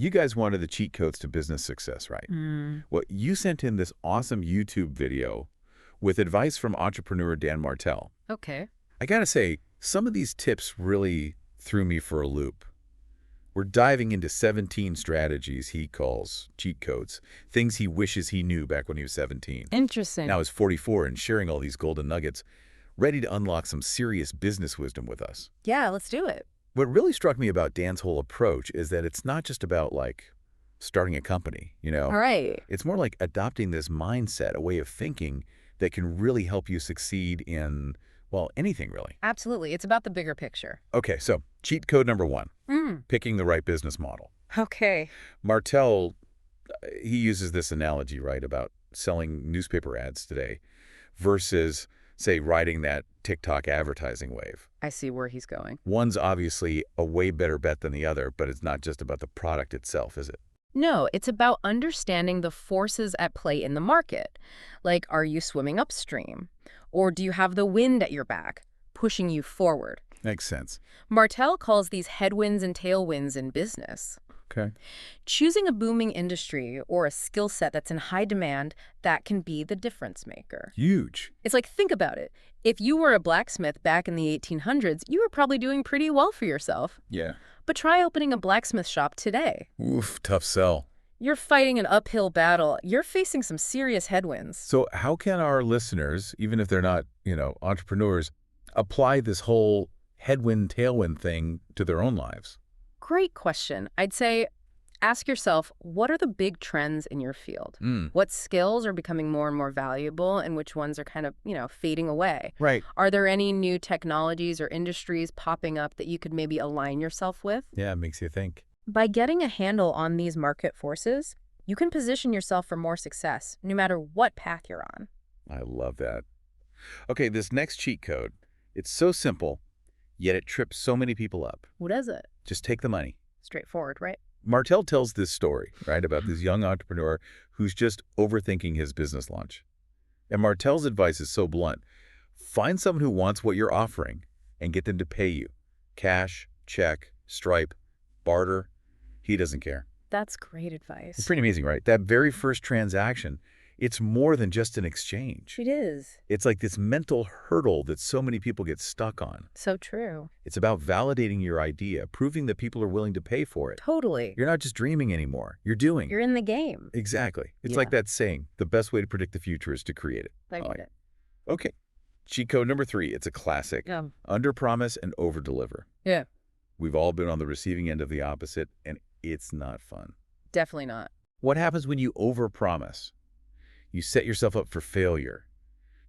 you guys wanted the cheat codes to business success, right? Mm, Well, you sent in this awesome YouTube video with advice from entrepreneur Dan Martell. okay. I gotta say, some of these tips really threw me for a loop. We're diving into 17 strategies he calls cheat codes, things he wishes he knew back when he was 17. Interesting. Now he's 44 and sharing all these golden nuggets, ready to unlock some serious business wisdom with us. Yeah, let's do it. What really struck me about Dan's whole approach is that it's not just about, like, starting a company, All right. It's more like adopting this mindset, a way of thinking that can really help you succeed in, well, anything really. Absolutely. It's about the bigger picture. Okay, so cheat code number 1, Mm, picking the right business model. okay. Martell, he uses this analogy, right, about selling newspaper ads today versus, say, riding that TikTok advertising wave. I see where he's going. One's obviously a way better bet than the other, but it's not just about the product itself, is it? No, it's about understanding the forces at play in the market. Like, are you swimming upstream? Or do you have the wind at your back, pushing you forward? Makes sense. Martell calls these headwinds and tailwinds in business. Okay. Choosing a booming industry or a skill set that's in high demand, that can be the difference maker. Huge. It's like, think about it. If you were a blacksmith back in the 1800s, you were probably doing pretty well for yourself. Yeah. But try opening a blacksmith shop today. Oof, tough sell. You're fighting an uphill battle. You're facing some serious headwinds. So how can our listeners, even if they're not, entrepreneurs, apply this whole headwind, tailwind thing to their own lives? Great question. I'd say ask yourself, what are the big trends in your field? Mm. What skills are becoming more and more valuable and which ones are kind of, fading away? Right. Are there any new technologies or industries popping up that you could maybe align yourself with? Yeah, it makes you think. By getting a handle on these market forces, you can position yourself for more success, no matter what path you're on. I love that. Okay, this next cheat code, it's so simple, yet it trips so many people up. What is it? Just take the money. Straightforward, right? Martell tells this story, right, about this young entrepreneur who's just overthinking his business launch. And Martell's advice is so blunt. Find someone who wants what you're offering and get them to pay you. Cash, check, Stripe, barter. He doesn't care. That's great advice. It's pretty amazing, right? That very first transaction, it's more than just an exchange. It is. It's like this mental hurdle that so many people get stuck on. So true. It's about validating your idea, proving that people are willing to pay for it. Totally. You're not just dreaming anymore. You're doing. You're in the game. Exactly. It's Yeah. like that saying, the best way to predict the future is to create it. I like get it. Okay. Cheat code number 3. It's a classic. Underpromise and overdeliver. Yeah. We've all been on the receiving end of the opposite, and it's not fun. Definitely not. What happens when you overpromise? You set yourself up for failure.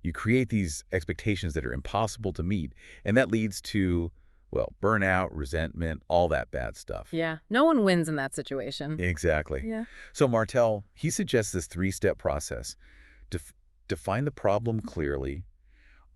You create these expectations that are impossible to meet, and that leads to, well, burnout, resentment, all that bad stuff. Yeah. No one wins in that situation. Exactly. Yeah. So Martell, he suggests this 3-step process. Define the problem clearly,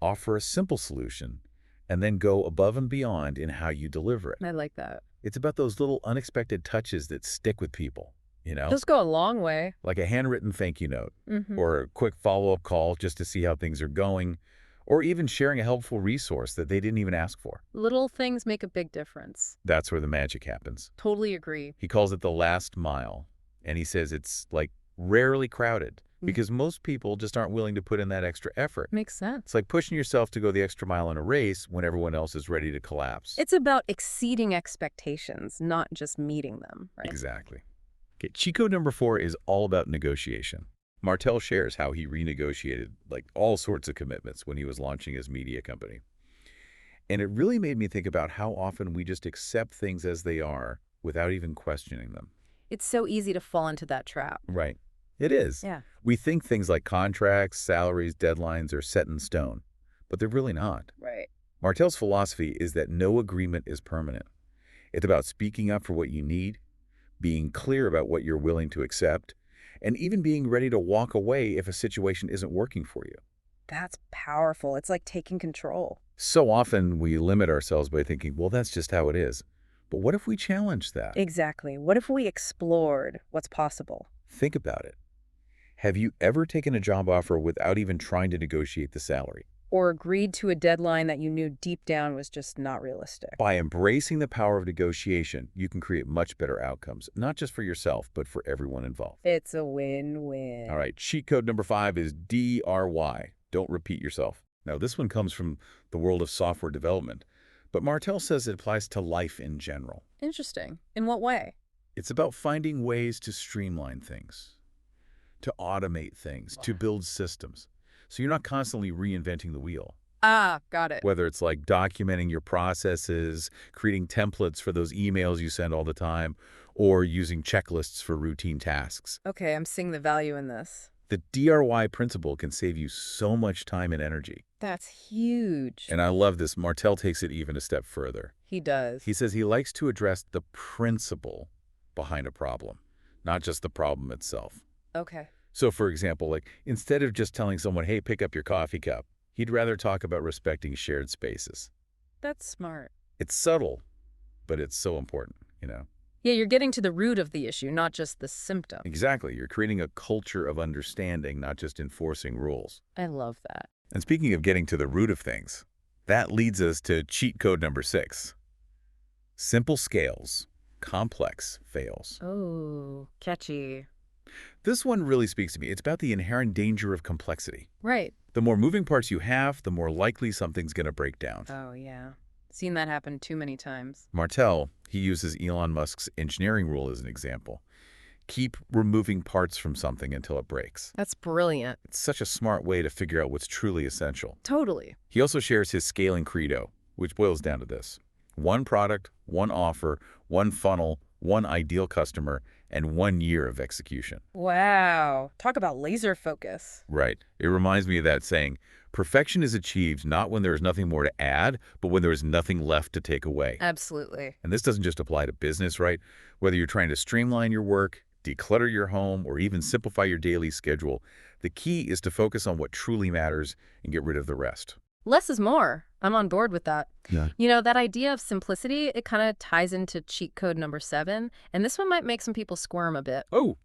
offer a simple solution, and then go above and beyond in how you deliver it. I like that. It's about those little unexpected touches that stick with people, Those go a long way. like a handwritten thank you note, Mm-hmm. or a quick follow-up call just to see how things are going, or even sharing a helpful resource that they didn't even ask for. Little things make a big difference. That's where the magic happens. Totally agree. He calls it the last mile, and he says it's like rarely crowded because most people just aren't willing to put in that extra effort. Makes sense. It's like pushing yourself to go the extra mile in a race when everyone else is ready to collapse. It's about exceeding expectations, not just meeting them, right? Exactly. Okay, cheat code number 4 is all about negotiation. Martell shares how he renegotiated like all sorts of commitments when he was launching his media company. And it really made me think about how often we just accept things as they are without even questioning them. It's so easy to fall into that trap. Right. It is. Yeah. We think things like contracts, salaries, deadlines are set in stone, but they're really not. Right. Martell's philosophy is that no agreement is permanent. It's about speaking up for what you need, being clear about what you're willing to accept, and even being ready to walk away if a situation isn't working for you. That's powerful. It's like taking control. So often we limit ourselves by thinking, well, that's just how it is. But what if we challenge that? Exactly. What if we explored what's possible? Think about it. Have you ever taken a job offer without even trying to negotiate the salary? Or agreed to a deadline that you knew deep down was just not realistic. By embracing the power of negotiation, you can create much better outcomes, not just for yourself, but for everyone involved. It's a win-win. All right, cheat code number 5 is DRY. Don't repeat yourself. Now, this one comes from the world of software development, but Martel says it applies to life in general. Interesting. In what way? It's about finding ways to streamline things, to automate things, to build systems. So you're not constantly reinventing the wheel. Ah, got it. Whether it's like documenting your processes, creating templates for those emails you send all the time, or using checklists for routine tasks. Okay, I'm seeing the value in this. The DRY principle can save you so much time and energy. That's huge. And I love this. Martel takes it even a step further. He does. He says he likes to address the principle behind a problem, not just the problem itself. Okay. So, for example, like instead of just telling someone, hey, pick up your coffee cup, he'd rather talk about respecting shared spaces. That's smart. It's subtle, but it's so important, you know? Yeah, you're getting to the root of the issue, not just the symptom. Exactly. You're creating a culture of understanding, not just enforcing rules. I love that. And speaking of getting to the root of things, that leads us to cheat code number 6. Simple scales, complex fails. Oh, catchy. This one really speaks to me. It's about the inherent danger of complexity. Right. The more moving parts you have, the more likely something's going to break down. Oh, yeah. Seen that happen too many times. Martel, he uses Elon Musk's engineering rule as an example. Keep removing parts from something until it breaks. That's brilliant. It's such a smart way to figure out what's truly essential. Totally. He also shares his scaling credo, which boils down to this: one product, one offer, one funnel, one ideal customer, and 1 year of execution. Wow. Talk about laser focus. Right. It reminds me of that saying, perfection is achieved not when there is nothing more to add, but when there is nothing left to take away. Absolutely. And this doesn't just apply to business, right? Whether you're trying to streamline your work, declutter your home, or even simplify your daily schedule, the key is to focus on what truly matters and get rid of the rest. Less is more. I'm on board with that. Yeah. You know, that idea of simplicity, it kind of ties into cheat code number 7, and this one might make some people squirm a bit. Oh,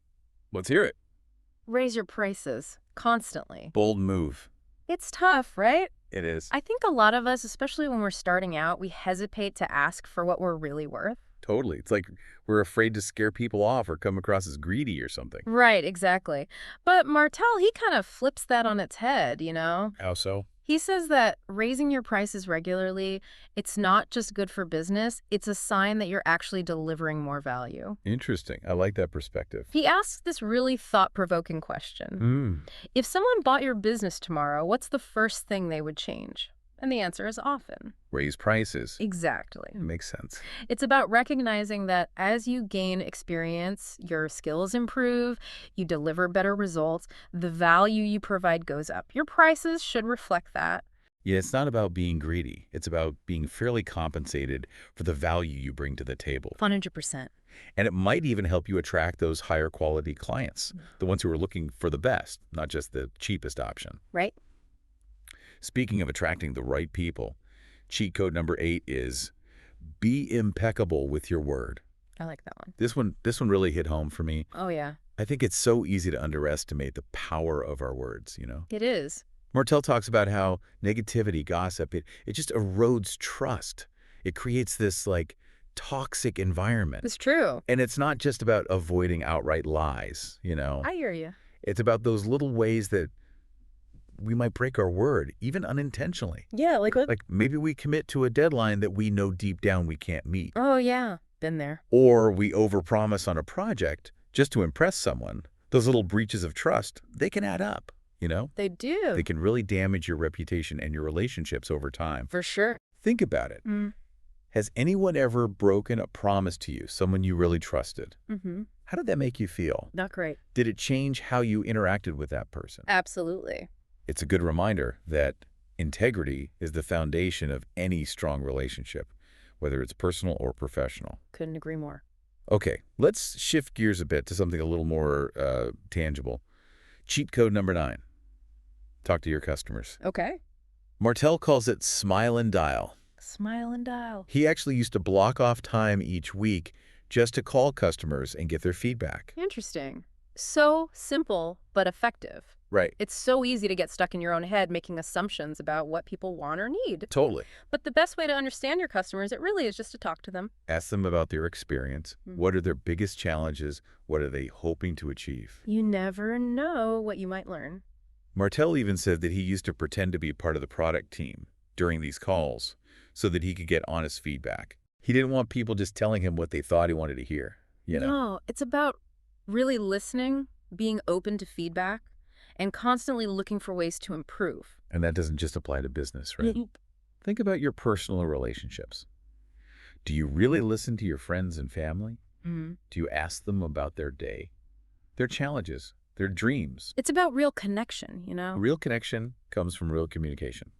let's hear it. Raise your prices constantly. Bold move. It's tough, right? It is. I think a lot of us, especially when we're starting out, we hesitate to ask for what we're really worth. Totally. It's like we're afraid to scare people off or come across as greedy or something. Right, exactly. But Martel, he kind of flips that on its head, you know? How so? He says that raising your prices regularly, it's not just good for business, it's a sign that you're actually delivering more value. Interesting. I like that perspective. He asks this really thought-provoking question. If someone bought your business tomorrow, what's the first thing they would change? And the answer is often. Raise prices. Exactly. Makes sense. It's about recognizing that as you gain experience, your skills improve, you deliver better results, the value you provide goes up. Your prices should reflect that. Yeah, it's not about being greedy. It's about being fairly compensated for the value you bring to the table. 100%. And it might even help you attract those higher quality clients, the ones who are looking for the best, not just the cheapest option. Right? Speaking of attracting the right people, cheat code number 8 is be impeccable with your word. I like that one. This one really hit home for me. Oh, yeah. I think it's so easy to underestimate the power of our words, you know? It is. Martel talks about how negativity, gossip, it just erodes trust. It creates this, like, toxic environment. It's true. And it's not just about avoiding outright lies, you know? I hear you. It's about those little ways that we might break our word, even unintentionally. Yeah, like what? Like maybe we commit to a deadline that we know deep down we can't meet. Oh, yeah. Been there. Or we overpromise on a project just to impress someone. Those little breaches of trust, they can add up, you know? They do. They can really damage your reputation and your relationships over time. For sure. Think about it. Has anyone ever broken a promise to you, someone you really trusted? How did that make you feel? Not great. Did it change how you interacted with that person? Absolutely. It's a good reminder that integrity is the foundation of any strong relationship, whether it's personal or professional. Couldn't agree more. Okay, let's shift gears a bit to something a little more tangible. Cheat code number 9. Talk to your customers. Okay. Martel calls it smile and dial. Smile and dial. He actually used to block off time each week just to call customers and get their feedback. Interesting. So simple, but effective. Right. It's so easy to get stuck in your own head making assumptions about what people want or need. Totally. But the best way to understand your customers, it really is just to talk to them. Ask them about their experience. Mm. What are their biggest challenges? What are they hoping to achieve? You never know what you might learn. Martel even said that he used to pretend to be part of the product team during these calls so that he could get honest feedback. He didn't want people just telling him what they thought he wanted to hear, you know? No, it's about really listening, being open to feedback, and constantly looking for ways to improve. And that doesn't just apply to business, right? Think about your personal relationships. Do you really listen to your friends and family? Mm. Do you ask them about their day, their challenges, their dreams? It's about real connection, you know? Real connection comes from real communication.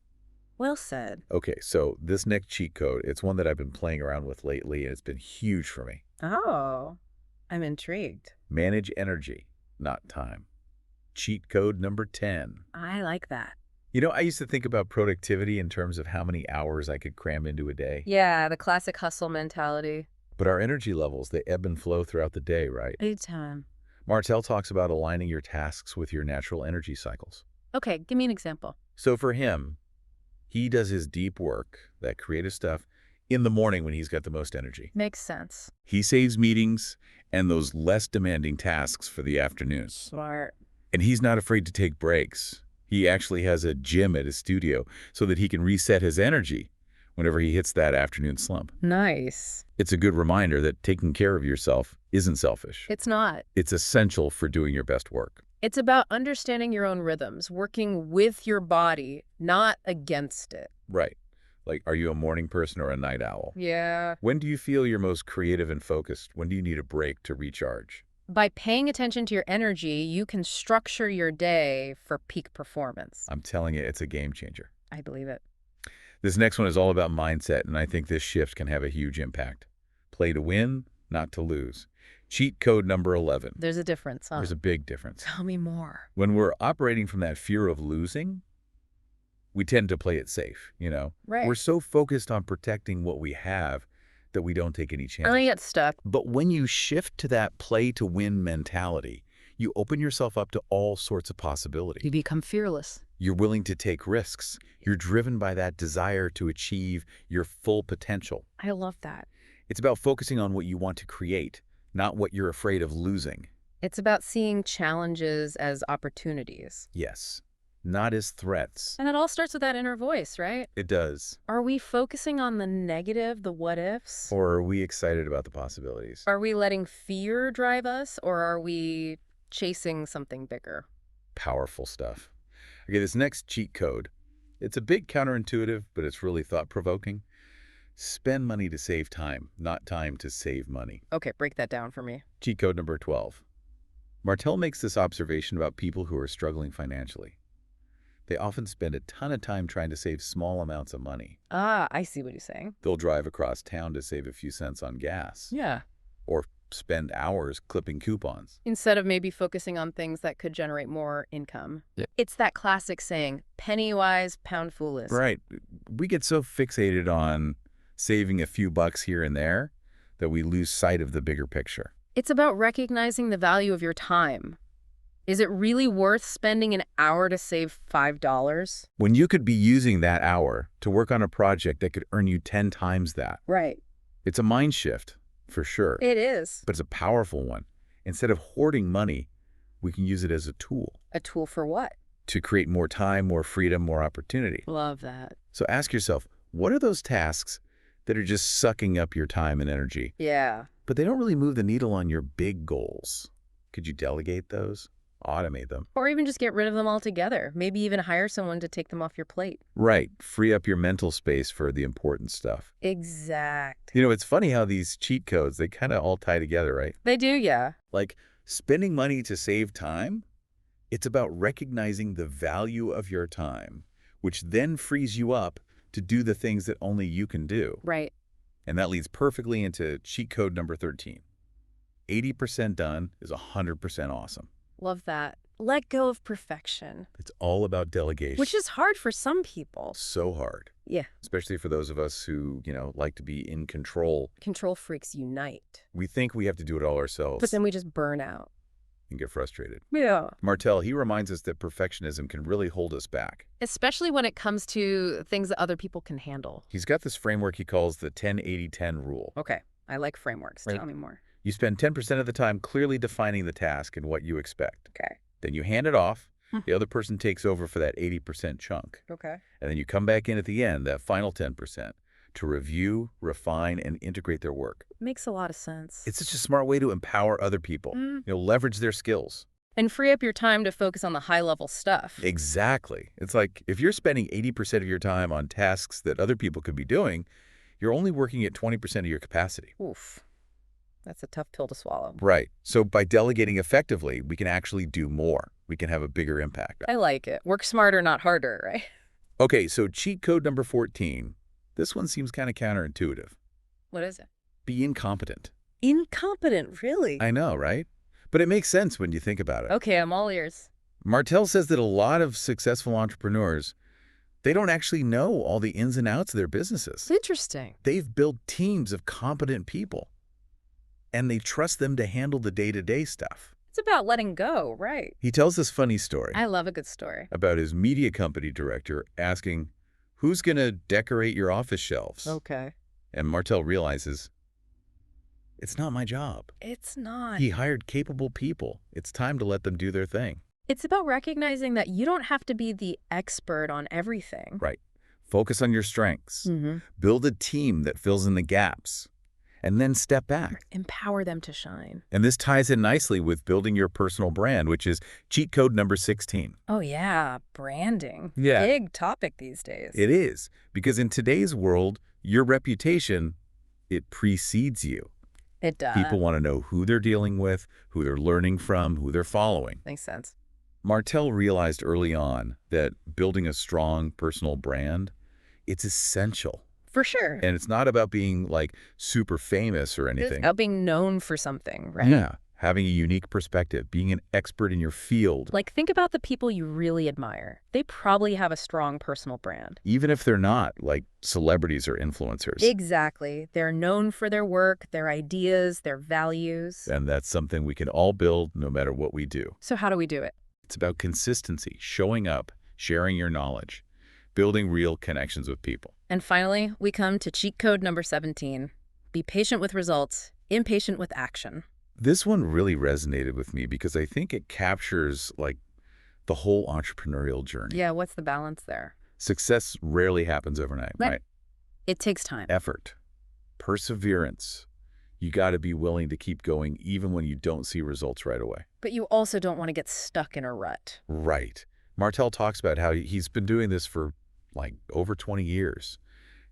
Well said. Okay, so this next cheat code, it's one that I've been playing around with lately, and it's been huge for me. Oh, I'm intrigued. Manage energy, not time. Cheat code number 10. I like that. You know, I used to think about productivity in terms of how many hours I could cram into a day. Yeah, the classic hustle mentality. But our energy levels, they ebb and flow throughout the day, right? Big time. Martel talks about aligning your tasks with your natural energy cycles. Okay, give me an example. So for him, he does his deep work, that creative stuff, in the morning when he's got the most energy. Makes sense. He saves meetings and those less demanding tasks for the afternoon. Smart. And he's not afraid to take breaks. He actually has a gym at his studio so that he can reset his energy whenever he hits that afternoon slump. Nice. It's a good reminder that taking care of yourself isn't selfish. It's not. It's essential for doing your best work. It's about understanding your own rhythms, working with your body, not against it. Right. Like, are you a morning person or a night owl? Yeah. When do you feel you're most creative and focused? When do you need a break to recharge? By paying attention to your energy, you can structure your day for peak performance. I'm telling you, it's a game changer. I believe it. This next one is all about mindset, and I think this shift can have a huge impact. Play to win, not to lose. Cheat code number 11. There's a difference, huh? There's a big difference. Tell me more. When we're operating from that fear of losing, we tend to play it safe, you know? Right. We're so focused on protecting what we have that we don't take any chances. I get stuck. But when you shift to that play-to-win mentality, you open yourself up to all sorts of possibilities. You become fearless. You're willing to take risks. You're driven by that desire to achieve your full potential. I love that. It's about focusing on what you want to create, not what you're afraid of losing. It's about seeing challenges as opportunities. Yes, not as threats. And it all starts with that inner voice, right? It does. Are we focusing on the negative, the what ifs? Or are we excited about the possibilities? Are we letting fear drive us, or are we chasing something bigger? Powerful stuff. Okay, this next cheat code, it's a bit counterintuitive, but it's really thought-provoking. Spend money to save time, not time to save money. Okay, break that down for me. Cheat code number 12. Martel makes this observation about people who are struggling financially. They often spend a ton of time trying to save small amounts of money. Ah, I see what he's saying. They'll drive across town to save a few cents on gas, Yeah. or spend hours clipping coupons. Instead of maybe focusing on things that could generate more income. Yeah. It's that classic saying, penny wise, pound foolish. Right. We get so fixated on saving a few bucks here and there that we lose sight of the bigger picture. It's about recognizing the value of your time. Is it really worth spending an hour to save $5? When you could be using that hour to work on a project that could earn you 10 times that. Right. It's a mind shift, for sure. It is. But it's a powerful one. Instead of hoarding money, we can use it as a tool A tool for what? to create more time, more freedom, more opportunity. Love that. So ask yourself, what are those tasks that are just sucking up your time and energy, Yeah. but they don't really move the needle on your big goals? Could you delegate those? Automate them? Or even just get rid of them altogether. Maybe even hire someone to take them off your plate. Right. Free up your mental space for the important stuff. Exact. You know, it's funny how these cheat codes, they kind of all tie together, right? They do, yeah. Like spending money to save time, it's about recognizing the value of your time, which then frees you up to do the things that only you can do. Right. And that leads perfectly into cheat code number 13. 80% done is 100% awesome. Love that. Let go of perfection. It's all about delegation. Which is hard for some people. so hard, Yeah. especially for those of us who, like to be in control. Control freaks unite. We think we have to do it all ourselves. But then we just burn out. and get frustrated. Yeah. Martel, he reminds us that perfectionism can really hold us back. Especially when it comes to things that other people can handle. He's got this framework he calls the 10-80-10 rule. Okay, I like frameworks. Right. Tell me more. You spend 10% of the time clearly defining the task and what you expect. Okay. Then you hand it off. The other person takes over for that 80% chunk. Okay. And then you come back in at the end, that final 10%, to review, refine, and integrate their work. Makes a lot of sense. It's such a smart way to empower other people, leverage their skills. And free up your time to focus on the high-level stuff. Exactly. It's like if you're spending 80% of your time on tasks that other people could be doing, you're only working at 20% of your capacity. Oof. That's a tough pill to swallow. Right. So by delegating effectively, we can actually do more. We can have a bigger impact. I like it. Work smarter, not harder, right? Okay, so cheat code number 14. This one seems kind of counterintuitive. What is it? Be incompetent. Incompetent, really? I know, right? But it makes sense when you think about it. Okay, I'm all ears. Martel says that a lot of successful entrepreneurs, they don't actually know all the ins and outs of their businesses. Interesting. They've built teams of competent people, and they trust them to handle the day-to-day stuff. It's about letting go, right? He tells this funny story I love a good story. about his media company director asking, who's going to decorate your office shelves? Okay. And Martel realizes, it's not my job. It's not. He hired capable people. It's time to let them do their thing. It's about recognizing that you don't have to be the expert on everything. Right. Focus on your strengths. Mm-hmm. Build a team that fills in the gaps. And then step back. Empower them to shine. And this ties in nicely with building your personal brand, which is cheat code number 16. Oh, yeah. Branding. Yeah. Big topic these days. It is. Because in today's world, your reputation, it precedes you. It does. People want to know who they're dealing with, who they're learning from, who they're following. Makes sense. Martel realized early on that building a strong personal brand, it's essential. For sure. And it's not about being like super famous or It's anything. about being known for something, right? Yeah. Having a unique perspective, being an expert in your field, Like, think about the people you really admire. They probably have a strong personal brand. even if they're not like celebrities or influencers. Exactly. They're known for their work, their ideas, their values. And that's something we can all build no matter what we do. So how do we do it? It's about consistency, showing up, sharing your knowledge, building real connections with people. And finally, we come to cheat code number 17. Be patient with results, impatient with action. This one really resonated with me because I think it captures like the whole entrepreneurial journey. Yeah, what's the balance there? Success rarely happens overnight, right? It takes time. Effort, perseverance. You got to be willing to keep going even when you don't see results right away. But you also don't want to get stuck in a rut. Right. Martel talks about how he's been doing this for like over 20 years,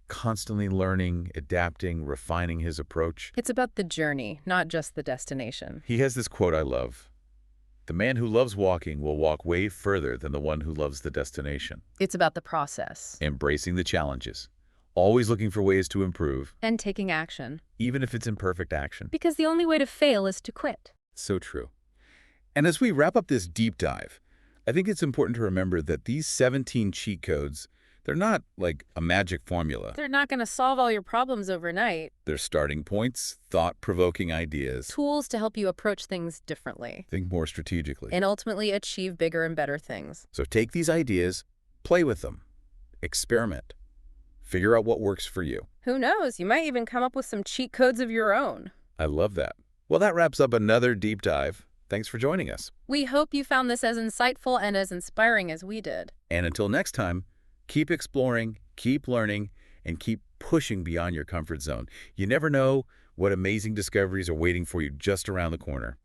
constantly learning, adapting, refining his approach. It's about the journey, not just the destination. He has this quote I love. The man who loves walking will walk way further than the one who loves the destination. It's about the process. Embracing the challenges, always looking for ways to improve, And taking action. even if it's imperfect action. Because the only way to fail is to quit. So true. And as we wrap up this deep dive, I think it's important to remember that these 17 cheat codes, they're not like a magic formula. They're not going to solve all your problems overnight. They're starting points, thought-provoking ideas. Tools to help you approach things differently. Think more strategically. And ultimately achieve bigger and better things. So take these ideas, play with them, experiment, figure out what works for you. Who knows? You might even come up with some cheat codes of your own. I love that. Well, that wraps up another deep dive. Thanks for joining us. We hope you found this as insightful and as inspiring as we did. And until next time, keep exploring, keep learning, and keep pushing beyond your comfort zone. You never know what amazing discoveries are waiting for you just around the corner.